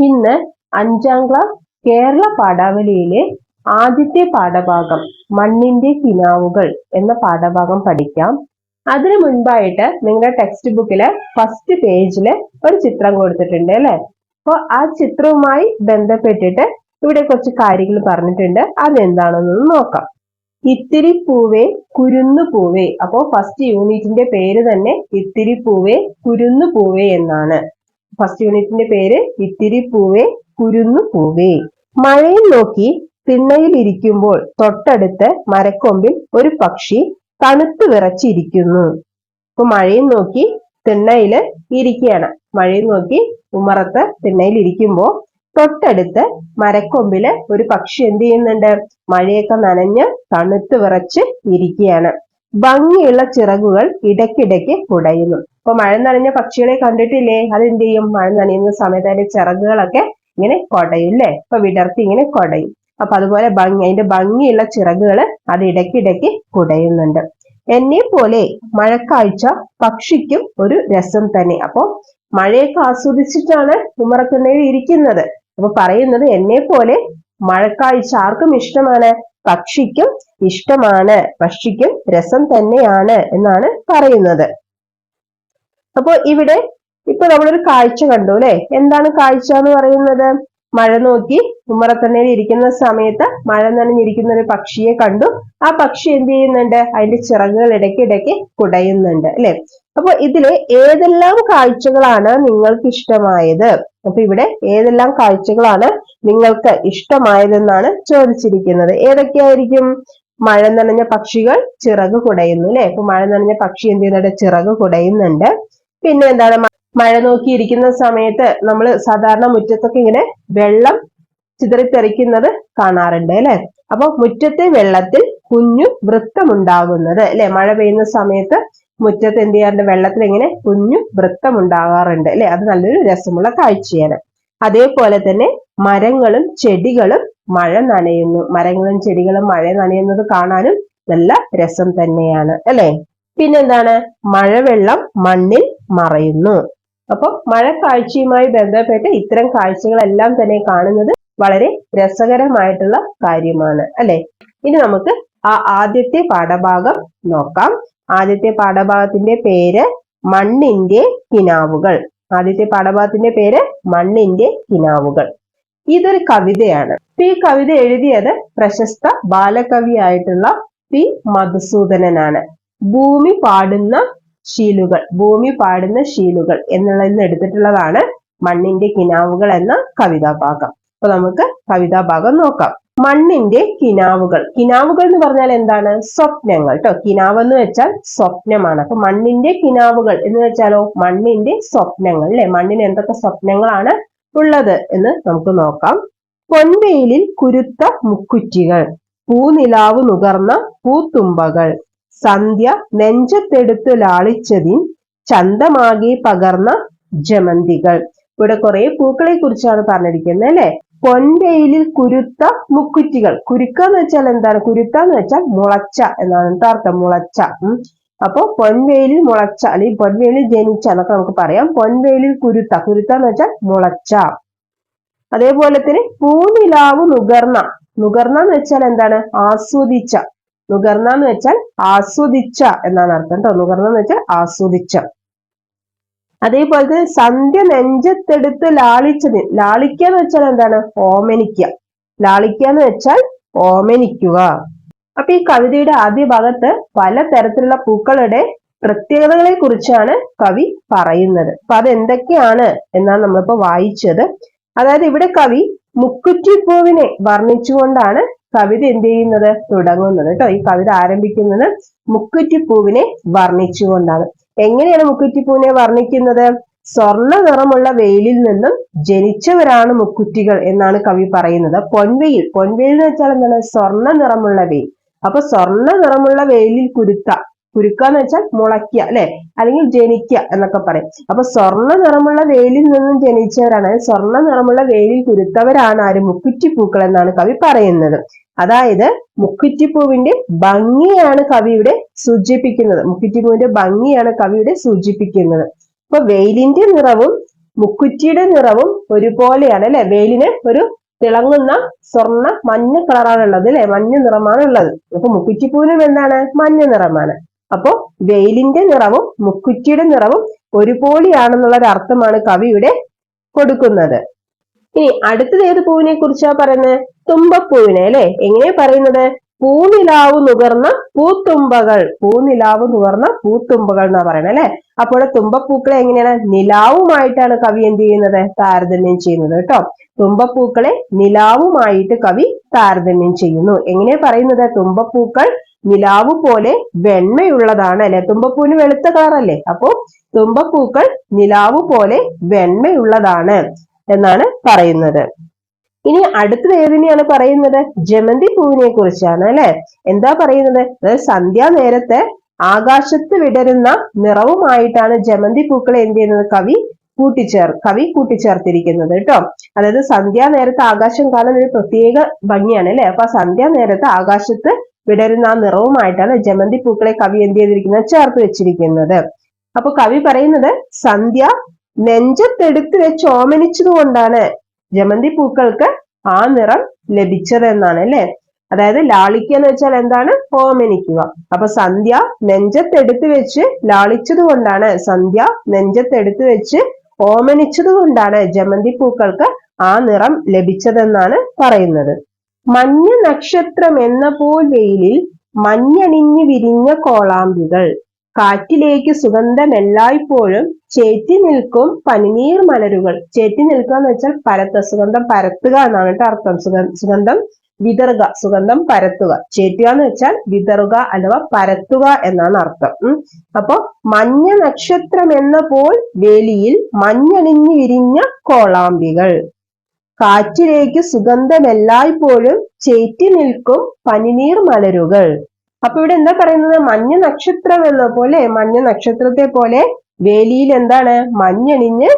ഇന്ന് 5ാം ക്ലാസ് കേരള പാഠാവലിയിലെ ആദ്യത്തെ പാഠഭാഗം മണ്ണിന്റെ കിനാവുകൾ എന്ന പാഠഭാഗം പഠിക്കാം. അതിനു മുൻപായിട്ട് നിങ്ങളുടെ ടെക്സ്റ്റ് ബുക്കില് ഫസ്റ്റ് പേജില് ഒരു ചിത്രം കൊടുത്തിട്ടുണ്ട് അല്ലെ. അപ്പോൾ ആ ചിത്രവുമായി ബന്ധപ്പെട്ടിട്ട് ഇവിടെ കുറച്ച് കാര്യങ്ങൾ പറഞ്ഞിട്ടുണ്ട്. അതെന്താണെന്നൊന്ന് നോക്കാം. ഇത്തിരി പൂവേ കുരുന്നു പൂവേ. അപ്പോ ഫസ്റ്റ് യൂണിറ്റിന്റെ പേര് തന്നെ ഇത്തിരി പൂവേ കുരുന്നു പൂവേ എന്നാണ്. ഫസ്റ്റ് യൂണിറ്റിന്റെ പേര് ഇത്തിരി പൂവേ കുരുന്നു പൂവേ. മഴയും നോക്കി തിണ്ണയിൽ ഇരിക്കുമ്പോൾ തൊട്ടടുത്ത് മരക്കൊമ്പിൽ ഒരു പക്ഷി തണുത്തു വിറച്ചിരിക്കുന്നു. അപ്പൊ മഴയും നോക്കി തിണ്ണയില് ഇരിക്കുകയാണ്. മഴയും നോക്കി ഉമ്മറത്ത് തിണ്ണയിൽ ഇരിക്കുമ്പോ തൊട്ടടുത്ത് മരക്കൊമ്പില് ഒരു പക്ഷി എന്ത് ചെയ്യുന്നുണ്ട്? മഴയൊക്കെ നനഞ്ഞ് തണുത്തു വിറച്ച് ഇരിക്കുകയാണ്. ഭംഗിയുള്ള ചിറകുകൾ ഇടയ്ക്കിടയ്ക്ക് കുടയുന്നു. അപ്പൊ മഴ നനഞ്ഞ പക്ഷികളെ കണ്ടിട്ടില്ലേ? അതെന്ത് ചെയ്യും? മഴ നനയുന്ന സമയത്ത് അതിന്റെ ചിറകുകളൊക്കെ ഇങ്ങനെ കൊടയും അല്ലെ. അപ്പൊ വിടർത്തി ഇങ്ങനെ കൊടയും. അപ്പൊ അതുപോലെ അതിന്റെ ഭംഗിയുള്ള ചിറകുകൾ അത് ഇടയ്ക്കിടയ്ക്ക് കുടയുന്നുണ്ട്. എന്നെ പോലെ മഴക്കാഴ്ച പക്ഷിക്കും ഒരു രസം തന്നെ. അപ്പൊ മഴയൊക്കെ ആസ്വദിച്ചിട്ടാണ് ഉമ്മറത്തിണ്ണയിൽ ഇരിക്കുന്നത്. അപ്പൊ പറയുന്നത് എന്നെ പോലെ മഴക്കാഴ്ച ആർക്കും ഇഷ്ടമാണ്? പക്ഷിക്കും ഇഷ്ടമാണ്, പക്ഷിക്കും രസം തന്നെയാണ് എന്നാണ് പറയുന്നത്. അപ്പൊ ഇവിടെ ഇപ്പൊ നമ്മളൊരു കാഴ്ച കണ്ടു അല്ലെ. എന്താണ് കാഴ്ച എന്ന് പറയുന്നത്? മഴ നോക്കി ഉമ്മറത്തണ്ണയിൽ ഇരിക്കുന്ന സമയത്ത് മഴ നനഞ്ഞിരിക്കുന്ന ഒരു പക്ഷിയെ കണ്ടു. ആ പക്ഷി എന്ത് ചെയ്യുന്നുണ്ട്? അതിന്റെ ചിറകുകൾ ഇടയ്ക്കിടയ്ക്ക് കുടയുന്നുണ്ട് അല്ലെ. അപ്പൊ ഇതിലെ ഏതെല്ലാം കാഴ്ചകളാണ് നിങ്ങൾക്ക് ഇഷ്ടമായത്? അപ്പൊ ഇവിടെ ഏതെല്ലാം കാഴ്ചകളാണ് നിങ്ങൾക്ക് ഇഷ്ടമായതെന്നാണ് ചോദിച്ചിരിക്കുന്നത്. ഏതൊക്കെയായിരിക്കും? മഴ നനഞ്ഞ പക്ഷികൾ ചിറക് കുടയുന്നു അല്ലെ. അപ്പൊ മഴ നനഞ്ഞ പക്ഷി എന്ത് ചെയ്യുന്നുണ്ട്? ചിറക് കുടയുന്നുണ്ട്. പിന്നെ എന്താണ്? മഴ നോക്കിയിരിക്കുന്ന സമയത്ത് നമ്മൾ സാധാരണ മുറ്റത്തൊക്കെ ഇങ്ങനെ വെള്ളം ചിതറിത്തെറിക്കുന്നത് കാണാറുണ്ട് അല്ലെ. അപ്പൊ മുറ്റത്തെ വെള്ളത്തിൽ കുഞ്ഞു വൃത്തമുണ്ടാകുന്നത് അല്ലെ. മഴ പെയ്യുന്ന സമയത്ത് മുറ്റത്ത് എന്ത് ചെയ്യാറുണ്ട്? വെള്ളത്തിൽ ഇങ്ങനെ കുഞ്ഞു വൃത്തമുണ്ടാകാറുണ്ട് അല്ലെ. അത് നല്ലൊരു രസമുള്ള കാഴ്ചയാണ്. അതേപോലെ തന്നെ മരങ്ങളും ചെടികളും മഴ നനയുന്നു. മരങ്ങളും ചെടികളും മഴ നനയുന്നത് കാണാനും നല്ല രസം തന്നെയാണ് അല്ലെ. പിന്നെന്താണ്? മഴവെള്ളം മണ്ണിൽ മറയുന്നു. അപ്പൊ മഴക്കാഴ്ചയുമായി ബന്ധപ്പെട്ട് ഇത്തരം കാഴ്ചകളെല്ലാം തന്നെ കാണുന്നത് വളരെ രസകരമായിട്ടുള്ള കാര്യമാണ് അല്ലെ. ഇനി നമുക്ക് ആ ആദ്യത്തെ പാഠഭാഗം നോക്കാം. ആദ്യത്തെ പാഠഭാഗത്തിന്റെ പേര് മണ്ണിന്റെ കിനാവുകൾ. ആദ്യത്തെ പാഠഭാഗത്തിന്റെ പേര് മണ്ണിന്റെ കിനാവുകൾ. ഇതൊരു കവിതയാണ്. ഈ കവിത എഴുതിയത് പ്രശസ്ത ബാലകവിയായിട്ടുള്ള പി മധുസൂദനനാണ്. ഭൂമി പാടുന്ന ശീലുകൾ, ഭൂമി പാടുന്ന ശീലുകൾ എന്നുള്ളതിൽ നിന്ന് എടുത്തിട്ടുള്ളതാണ് മണ്ണിന്റെ കിനാവുകൾ എന്ന കവിതാഭാഗം. അപ്പൊ നമുക്ക് കവിതാഭാഗം നോക്കാം. മണ്ണിന്റെ കിനാവുകൾ. കിനാവുകൾ എന്ന് പറഞ്ഞാൽ എന്താണ്? സ്വപ്നങ്ങൾ ട്ടോ. കിനാവ് എന്ന് വെച്ചാൽ സ്വപ്നമാണ്. അപ്പൊ മണ്ണിന്റെ കിനാവുകൾ എന്ന് വെച്ചാലോ മണ്ണിന്റെ സ്വപ്നങ്ങൾ അല്ലെ. മണ്ണിന് എന്തൊക്കെ സ്വപ്നങ്ങളാണ് ഉള്ളത് എന്ന് നമുക്ക് നോക്കാം. പൊൻവെയിലിൽ കുരുത്ത മുക്കുറ്റികൾ, പൂനിലാവ് നുകർന്ന പൂത്തുമ്പകൾ, സന്ധ്യ നെഞ്ചത്തെടുത്തു ലാളിച്ചതിൻ ചന്തമാകെ പകർന്ന ജമന്തികൾ. ഇവിടെ കുറെ പൂക്കളെ കുറിച്ചാണ് പറഞ്ഞിരിക്കുന്നത് അല്ലെ. പൊൻവെയിലിൽ കുരുത്ത മുക്കുറ്റികൾ. കുരുക്ക എന്ന് വെച്ചാൽ എന്താണ്? കുരുത്ത എന്ന് വെച്ചാൽ മുളച്ച എന്നാണ് അർത്ഥം. മുളച്ച. അപ്പൊ പൊൻവെയിലിൽ മുളച്ച അല്ലെങ്കിൽ പൊൻവെയിലിൽ ജനിച്ച എന്നൊക്കെ നമുക്ക് പറയാം. പൊൻവെയിലിൽ കുരുത്ത. കുരുത്ത എന്ന് വെച്ചാൽ മുളച്ച. അതേപോലെ തന്നെ പൂനിലാവ് നുകർന്ന. നുകർന്ന എന്ന് വെച്ചാൽ എന്താണ്? ആസ്വദിച്ച. നുകർന്ന എന്ന് വെച്ചാൽ ആസ്വദിച്ച എന്നാണ് അർത്ഥം ട്ടോ. നുകർന്ന എന്ന് വെച്ചാൽ ആസ്വദിച്ച. അതേപോലെ തന്നെ സന്ധ്യ നെഞ്ചത്തെടുത്ത് ലാളിച്ചത്. ലാളിക്കുക എന്ന് വെച്ചാൽ എന്താണ്? ഓമനിക്കുക. ലാളിക്കുക എന്ന് വെച്ചാൽ ഓമനിക്കുക. അപ്പൊ ഈ കവിതയുടെ ആദ്യ ഭാഗത്ത് പലതരത്തിലുള്ള പൂക്കളുടെ പ്രത്യേകതകളെ കുറിച്ചാണ് കവി പറയുന്നത്. അപ്പൊ അത് എന്തൊക്കെയാണ് എന്നാണ് നമ്മളിപ്പോ വായിച്ചത്. അതായത് ഇവിടെ കവി മുക്കുറ്റിപ്പൂവിനെ വർണ്ണിച്ചുകൊണ്ടാണ് കവിത എന്ത് ചെയ്യുന്നത്? തുടങ്ങുന്നത് ട്ടോ. ഈ കവിത ആരംഭിക്കുന്നത് മുക്കുറ്റിപ്പൂവിനെ വർണ്ണിച്ചുകൊണ്ടാണ്. എങ്ങനെയാണ് മുക്കുറ്റിപ്പൂവിനെ വർണ്ണിക്കുന്നത്? സ്വർണ്ണ നിറമുള്ള വെയിലിൽ നിന്നും ജനിച്ചവരാണ് മുക്കുറ്റികൾ എന്നാണ് കവി പറയുന്നത്. പൊൻവെയിൽ. പൊൻവെയിൽ എന്ന് വെച്ചാൽ എന്താണ്? സ്വർണ്ണ നിറമുള്ള വെയിൽ. അപ്പൊ സ്വർണ്ണ നിറമുള്ള വെയിലിൽ കുരുത്ത. കുരുക്ക എന്ന് വെച്ചാൽ മുളയ്ക്കുക അല്ലെ, അല്ലെങ്കിൽ ജനിക്കുക എന്നൊക്കെ പറയും. അപ്പൊ സ്വർണ്ണ നിറമുള്ള വെയിലിൽ നിന്നും ജനിച്ചവരാണ്, സ്വർണ്ണ നിറമുള്ള വെയിലിൽ കുരുത്തവരാണ് ആര്? മുക്കുറ്റിപ്പൂക്കൾ എന്നാണ് കവി പറയുന്നത്. അതായത് മുക്കുറ്റിപ്പൂവിന്റെ ഭംഗിയാണ് കവിയുടെ സൂചിപ്പിക്കുന്നത്. മുക്കുറ്റിപ്പൂവിന്റെ ഭംഗിയാണ് കവിയുടെ സൂചിപ്പിക്കുന്നത്. അപ്പൊ വെയിലിന്റെ നിറവും മുക്കുറ്റിയുടെ നിറവും ഒരുപോലെയാണ് അല്ലെ. വെയിലിന് ഒരു തിളങ്ങുന്ന സ്വർണ്ണ മഞ്ഞ കളറാണ് ഉള്ളത് അല്ലെ, മഞ്ഞ നിറമാണ് ഉള്ളത്. അപ്പൊ മുക്കുറ്റിപ്പൂവിനും എന്താണ്, മഞ്ഞ നിറമാണ്. അപ്പോ വെയിലിന്റെ നിറവും മുക്കുറ്റിയുടെ നിറവും ഒരുപോലെയാണെന്നുള്ള ഒരു അർത്ഥമാണ് കവി ഇവിടെ കൊടുക്കുന്നത്. ഇനി അടുത്തത് ഏത് പൂവിനെ കുറിച്ചാ പറയുന്നത്, തുമ്പപ്പൂവിനെ അല്ലെ. എങ്ങനെയാ പറയുന്നത്, പൂനിലാവ് നുകർന്ന പൂത്തുമ്പകൾ, പൂനിലാവ് നുകർന്ന പൂത്തുമ്പകൾ എന്നാ പറയുന്നത് അല്ലെ. അപ്പോൾ തുമ്പപ്പൂക്കളെ എങ്ങനെയാണ്, നിലാവുമായിട്ടാണ് കവി എന്ത് ചെയ്യുന്നത്, താരതമ്യം ചെയ്യുന്നത് കേട്ടോ. തുമ്പപ്പൂക്കളെ നിലാവുമായിട്ട് കവി താരതമ്യം ചെയ്യുന്നു. എങ്ങനെയാ പറയുന്നത്, തുമ്പപ്പൂക്കൾ നിലാവ് പോലെ വെണ്മയുള്ളതാണ് അല്ലെ. തുമ്പപ്പൂവിന് വെളുത്ത കളറല്ലേ, അപ്പോ തുമ്പപ്പൂക്കൾ നിലാവ് പോലെ വെണ്മയുള്ളതാണ് എന്നാണ് പറയുന്നത്. ഇനി അടുത്തത് ഏതിനെയാണ് പറയുന്നത്, ജമന്തി പൂവിനെ കുറിച്ചാണ് അല്ലെ. എന്താ പറയുന്നത്, സന്ധ്യാ നേരത്തെ ആകാശത്ത് വിടരുന്ന നിറവുമായിട്ടാണ് ജമന്തി പൂക്കളെ എന്ത് ചെയ്യുന്നത്, കവി കൂട്ടിച്ചേർത്തിരിക്കുന്നത് കേട്ടോ. അതായത് സന്ധ്യാ നേരത്തെ ആകാശം കാണാൻ ഒരു പ്രത്യേക ഭംഗിയാണ് അല്ലെ. അപ്പൊ സന്ധ്യാ നേരത്തെ ആകാശത്ത് വിടരുന്ന ആ നിറവുമായിട്ടാണ് ജമന്തി പൂക്കളെ കവി എന്ത് ചെയ്തിരിക്കുന്നത്, ചേർത്ത് വെച്ചിരിക്കുന്നത്. അപ്പൊ കവി പറയുന്നത്, സന്ധ്യ നെഞ്ചത്തെടുത്ത് വെച്ച് ഓമനിച്ചത് കൊണ്ടാണ് ജമന്തി പൂക്കൾക്ക് ആ നിറം ലഭിച്ചത് എന്നാണ് അല്ലെ. അതായത് ലാളിക്കുക എന്ന് വെച്ചാൽ എന്താണ്, ഓമനിക്കുക. അപ്പൊ സന്ധ്യ നെഞ്ചത്തെടുത്ത് വെച്ച് ലാളിച്ചത് കൊണ്ടാണ്, സന്ധ്യ നെഞ്ചത്തെടുത്ത് വെച്ച് ഓമനിച്ചത് കൊണ്ടാണ് ജമന്തി പൂക്കൾക്ക് ആ നിറം ലഭിച്ചതെന്നാണ് പറയുന്നത്. മഞ്ഞ നക്ഷത്രം എന്ന പോൽ വെയിലിൽ മഞ്ഞണിഞ്ഞു വിരിഞ്ഞ കോളാമ്പികൾ, കാറ്റിലേക്ക് സുഗന്ധം എല്ലായ്പ്പോഴും ചേറ്റി നിൽക്കും പനിനീർ മലരുകൾ. ചേറ്റി നിൽക്കുക എന്ന് വെച്ചാൽ സുഗന്ധം പരത്തുക എന്നാണ് കേട്ടോ അർത്ഥം. സുഗന്ധം വിതറുക, സുഗന്ധം പരത്തുക. ചേറ്റുക എന്ന് വെച്ചാൽ വിതറുക അഥവാ പരത്തുക എന്നാണ് അർത്ഥം. അപ്പൊ മഞ്ഞ നക്ഷത്രം എന്ന പോൽ വേലിയിൽ മഞ്ഞണിഞ്ഞു വിരിഞ്ഞ കോളാമ്പികൾ, കാറ്റിലേക്ക് സുഗന്ധം എല്ലായ്പ്പോഴും ചേറ്റി നിൽക്കും പനിനീർ മലരുകൾ. അപ്പൊ ഇവിടെ എന്താ പറയുന്നത്, മഞ്ഞ നക്ഷത്രം എന്ന പോലെ, മഞ്ഞ നക്ഷത്രത്തെ പോലെ വേലിയിൽ എന്താണ്, മഞ്ഞണിഞ്ഞ്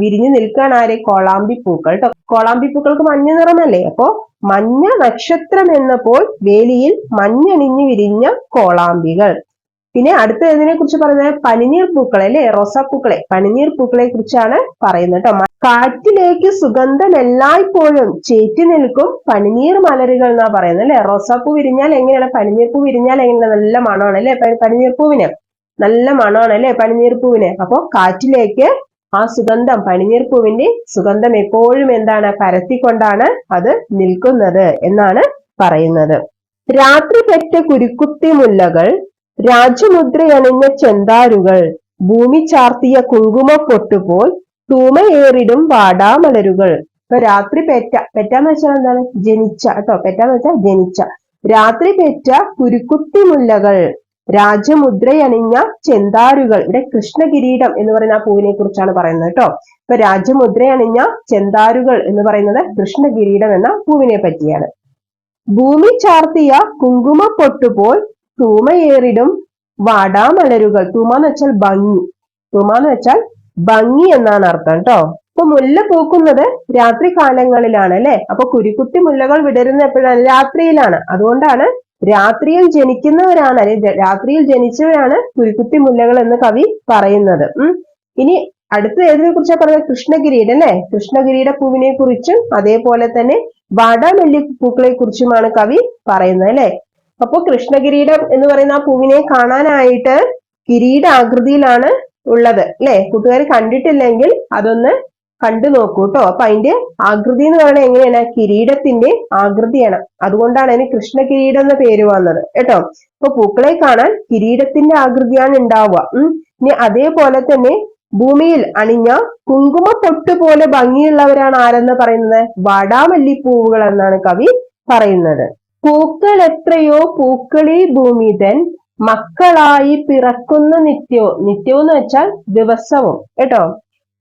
വിരിഞ്ഞു നിൽക്കാൻ ആരെ, കോളാമ്പി പൂക്കൾ കേട്ടോ. കോളാമ്പി പൂക്കൾക്ക് മഞ്ഞ നിറമല്ലേ. അപ്പോ മഞ്ഞ നക്ഷത്രം എന്ന പോൽ വേലിയിൽ മഞ്ഞണിഞ്ഞു വിരിഞ്ഞ കോളാമ്പികൾ. പിന്നെ അടുത്ത ഇതിനെ കുറിച്ച് പറയുന്നത് പനിനീർ പൂക്കളെ അല്ലെ, റോസാപ്പൂക്കളെ, പനിനീർ പൂക്കളെ കുറിച്ചാണ് പറയുന്നത് കേട്ടോ. കാറ്റിലേക്ക് സുഗന്ധം എല്ലായ്പ്പോഴും ചേറ്റി നിൽക്കും പനിനീർ മലരുകൾ എന്നാ പറയുന്നത് അല്ലെ. റോസാപ്പൂ വിരിഞ്ഞാൽ എങ്ങനെയാണ്, പനിനീർ പൂ വിരിഞ്ഞാൽ എങ്ങനെയാണ്, നല്ല മണമാണ് അല്ലെ പനിനീർ പൂവിന്, നല്ല മണമാണ് അല്ലെ പനിനീർ പൂവിന്. അപ്പൊ കാറ്റിലേക്ക് ആ സുഗന്ധം, പനിനീർ പൂവിന്റെ സുഗന്ധം എപ്പോഴും എന്താണ്, പരത്തിക്കൊണ്ടാണ് അത് നിൽക്കുന്നത് എന്നാണ് പറയുന്നത്. രാത്രി പെറ്റ കുരുക്കുത്തി മുല്ലകൾ, രാജമുദ്രയണിഞ്ഞ ചെന്താരുകൾ, ഭൂമി ചാർത്തിയ കുങ്കുമ പൊട്ടുപോൽ തൂമയേറിടും വാടാമലരുകൾ. ഇപ്പൊ രാത്രി പെറ്റാന്ന് വെച്ചാൽ എന്താണ്, ജനിച്ച കേട്ടോ. പെറ്റാന്ന് വെച്ചാൽ ജനിച്ച. രാത്രി പെറ്റ കുരുക്കുത്തി മുല്ലകൾ, രാജമുദ്രയണിഞ്ഞ ചെന്താരുകൾ. ഇവിടെ കൃഷ്ണകിരീടം എന്ന് പറയുന്ന ആ പൂവിനെ കുറിച്ചാണ് പറയുന്നത് കേട്ടോ. ഇപ്പൊ രാജമുദ്രയണിഞ്ഞ ചെന്താരുകൾ എന്ന് പറയുന്നത് കൃഷ്ണകിരീടം എന്ന പൂവിനെ പറ്റിയാണ്. ഭൂമി ചാർത്തിയ കുങ്കുമ പൊട്ടുപോൽ തൂമയേറിടും വാടാമലരുകൾ. തൂമ എന്ന് വെച്ചാൽ ഭംഗി, തൂമ എന്ന് വെച്ചാൽ ഭംഗി എന്നാണ് അർത്ഥം കേട്ടോ. ഇപ്പൊ മുല്ല പൂക്കുന്നത് രാത്രി കാലങ്ങളിലാണ് അല്ലെ. അപ്പൊ കുരുക്കുത്തി മുല്ലകൾ വിടരുന്ന എപ്പോഴാണ്, രാത്രിയിലാണ്. അതുകൊണ്ടാണ് രാത്രിയിൽ ജനിക്കുന്നവരാണ്, രാത്രിയിൽ ജനിച്ചവരാണ് കുരുക്കുത്തി മുല്ലകൾ എന്ന് കവി പറയുന്നത്. ഇനി അടുത്ത ഏതിനെ കുറിച്ചാ പറയുന്നത്, കൃഷ്ണകിരീടം അല്ലെ. കൃഷ്ണകിരീട പൂവിനെ കുറിച്ചും അതേപോലെ തന്നെ വാടാമല്ലി പൂക്കളെ കുറിച്ചുമാണ് കവി പറയുന്നത് അല്ലെ. അപ്പൊ കൃഷ്ണകിരീടം എന്ന് പറയുന്ന ആ പൂവിനെ കാണാനായിട്ട് കിരീടാകൃതിയിലാണ് ഉള്ളത് അല്ലെ. കൂട്ടുകാർ കണ്ടിട്ടില്ലെങ്കിൽ അതൊന്ന് കണ്ടു നോക്കൂ കേട്ടോ. അപ്പൊ അതിന്റെ ആകൃതി എന്ന് പറയുന്നത് എങ്ങനെയാണ്, കിരീടത്തിന്റെ ആകൃതിയാണ്. അതുകൊണ്ടാണ് അതിന് കൃഷ്ണകിരീടം എന്ന പേര് വന്നത് കേട്ടോ. അപ്പൊ പൂക്കളെ കാണാൻ കിരീടത്തിന്റെ ആകൃതിയാണ് ഉണ്ടാവുക. ഇനി അതേപോലെ തന്നെ ഭൂമിയിൽ അണിഞ്ഞ കുങ്കുമ പൊട്ട് പോലെ ഭംഗിയുള്ളവരാണ് ആരെന്ന് പറയുന്നത്, വാടാമല്ലിപ്പൂവുകൾ എന്നാണ് കവി പറയുന്നത്. പൂക്കൾ എത്രയോ പൂക്കളി ഭൂമിതൻ മക്കളായി പിറക്കുന്ന നിത്യവും. നിത്യവും എന്ന് വെച്ചാൽ ദിവസവും കേട്ടോ.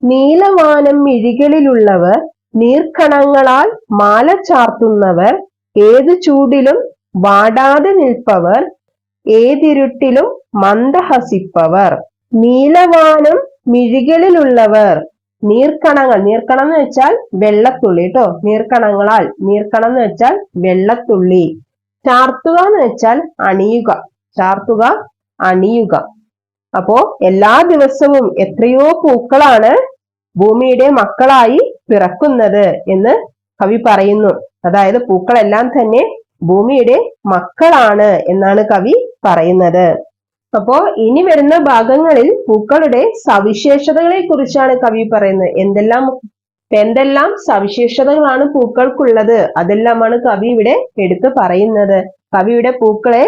നീലവാനം മിഴികളിലുള്ളവർ, നീർക്കണങ്ങളാൽ മാല ചാർത്തുന്നവർ, ഏതു ചൂടിലും വാടാതെ നിൽപ്പവർ, ഏതിരുട്ടിലും മന്ദഹസിപ്പവർ. നീലവാനം മിഴികളിലുള്ളവർ, നീർക്കണങ്ങൾ, നീർക്കണം എന്ന് വെച്ചാൽ വെള്ളത്തുള്ളി കേട്ടോ. നീർക്കണങ്ങളാൽ, നീർക്കണം എന്ന് വെച്ചാൽ വെള്ളത്തുള്ളി. ചാർത്തുക എന്ന് വെച്ചാൽ അണിയുക, ചാർത്തുക അണിയുക. അപ്പോ എല്ലാ ദിവസവും എത്രയോ പൂക്കളാണ് ഭൂമിയുടെ മക്കളായി പിറക്കുന്നത് എന്ന് കവി പറയുന്നു. അതായത് പൂക്കളെല്ലാം തന്നെ ഭൂമിയുടെ മക്കളാണ് എന്നാണ് കവി പറയുന്നത്. അപ്പോ ഇനി വരുന്ന ഭാഗങ്ങളിൽ പൂക്കളുടെ സവിശേഷതകളെ കുറിച്ചാണ് കവി പറയുന്നത്. എന്തെല്ലാം സവിശേഷതകളാണ് പൂക്കൾക്കുള്ളത് അതെല്ലാമാണ് കവി ഇവിടെ എടുത്തു പറയുന്നത്. കവിയുടെ പൂക്കളെ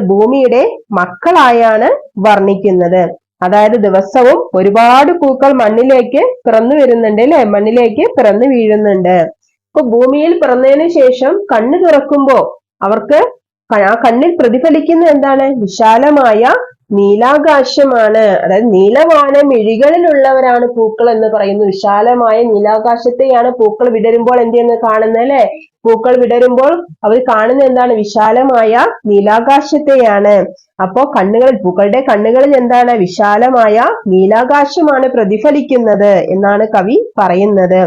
ഭൂമിയുടെ മക്കളായാണ് വർണ്ണിക്കുന്നത്. അതായത് ദിവസവും ഒരുപാട് പൂക്കൾ മണ്ണിലേക്ക് പിറന്നു വരുന്നുണ്ട് അല്ലെ, മണ്ണിലേക്ക് പിറന്നു വീഴുന്നുണ്ട്. അപ്പൊ ഭൂമിയിൽ പിറന്നതിന് ശേഷം കണ്ണ് തുറക്കുമ്പോ അവർക്ക് ആ കണ്ണിൽ പ്രതിഫലിക്കുന്ന എന്താണ്? വിശാലമായ നീലാകാശമാണ്. അതായത് നീലവാന മിഴികളിലുള്ളവരാണ് പൂക്കൾ എന്ന് പറയുന്നു. വിശാലമായ നീലാകാശത്തെയാണ് പൂക്കൾ വിടരുമ്പോൾ എന്ത് ചെയ്യുന്നത്? കാണുന്നത് അല്ലെ. പൂക്കൾ വിടരുമ്പോൾ അവർ കാണുന്നത് എന്താണ്? വിശാലമായ നീലാകാശത്തെയാണ്. അപ്പോ പൂക്കളുടെ കണ്ണുകളിൽ എന്താണ്? വിശാലമായ നീലാകാശമാണ് പ്രതിഫലിക്കുന്നത് എന്നാണ് കവി പറയുന്നത്.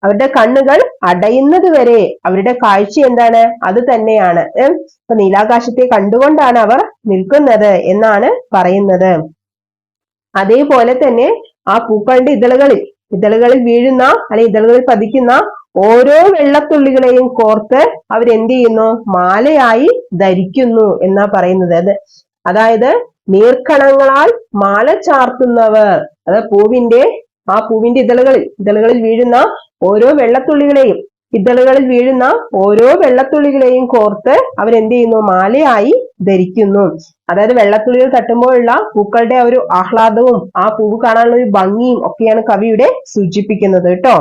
അവരുടെ കണ്ണുകൾ അടയുന്നത് വരെ അവരുടെ കാഴ്ച എന്താണ്? അത് തന്നെയാണ്. ഇപ്പൊ നീലാകാശത്തെ കണ്ടുകൊണ്ടാണ് അവർ നിൽക്കുന്നത് എന്നാണ് പറയുന്നത്. അതേപോലെ തന്നെ ആ പൂക്കളുടെ ഇതളുകളിൽ വീഴുന്ന അല്ലെങ്കിൽ ഇതളുകളിൽ പതിക്കുന്ന ഓരോ വെള്ളത്തുള്ളികളെയും കോർത്ത് അവരെന്ത് ചെയ്യുന്നു? മാലയായി ധരിക്കുന്നു എന്നാ പറയുന്നത്. അതായത് നീർക്കണങ്ങളാൽ മാല ചാർത്തുന്നവർ. അതായത് പൂവിന്റെ ഇതളുകളിൽ വീഴുന്ന ഓരോ വെള്ളത്തുള്ളികളെയും കോർത്ത് അവരെന്ത് ചെയ്യുന്നു? മാലയായി ധരിക്കുന്നു. അതായത് വെള്ളത്തുള്ളികൾ തട്ടുമ്പോഴുള്ള പൂക്കളുടെ ഒരു ആഹ്ലാദവും ആ പൂവ് കാണാനുള്ള ഒരു ഭംഗിയും ഒക്കെയാണ് കവിയുടെ സൂചിപ്പിക്കുന്നത് കേട്ടോ.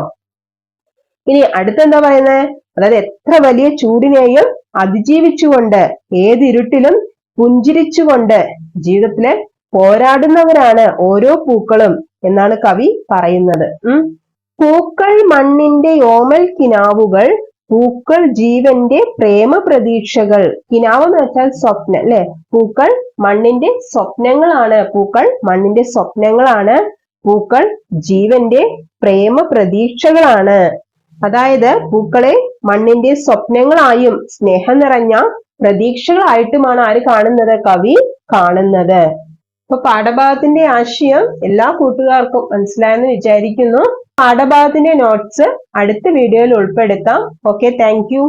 ഇനി അടുത്തെന്താ പറയുന്നത്? അതായത് എത്ര വലിയ ചൂടിനെയും അതിജീവിച്ചുകൊണ്ട് ഏതിരുട്ടിലും പുഞ്ചിരിച്ചുകൊണ്ട് ജീവിതത്തില് പോരാടുന്നവരാണ് ഓരോ പൂക്കളും എന്നാണ് കവി പറയുന്നത്. പൂക്കൾ മണ്ണിന്റെ ഓമൽ കിനാവുകൾ, പൂക്കൾ ജീവന്റെ പ്രേമ പ്രതീക്ഷകൾ. കിനാവ് എന്ന് വെച്ചാൽ സ്വപ്നം അല്ലെ. പൂക്കൾ മണ്ണിന്റെ സ്വപ്നങ്ങളാണ്. പൂക്കൾ ജീവന്റെ പ്രേമ പ്രതീക്ഷകളാണ്. അതായത് പൂക്കളെ മണ്ണിന്റെ സ്വപ്നങ്ങളായും സ്നേഹം നിറഞ്ഞ പ്രതീക്ഷകളായിട്ടുമാണ് ആര് കാണുന്നത്? കവി കാണുന്നത്. അപ്പൊ പാഠഭാഗത്തിന്റെ ആശയം എല്ലാ കൂട്ടുകാർക്കും മനസ്സിലായെന്ന് വിചാരിക്കുന്നു. പാഠഭാഗത്തിന്റെ നോട്ട്സ് അടുത്ത വീഡിയോയിൽ ഉൾപ്പെടുത്താം. Okay, thank you.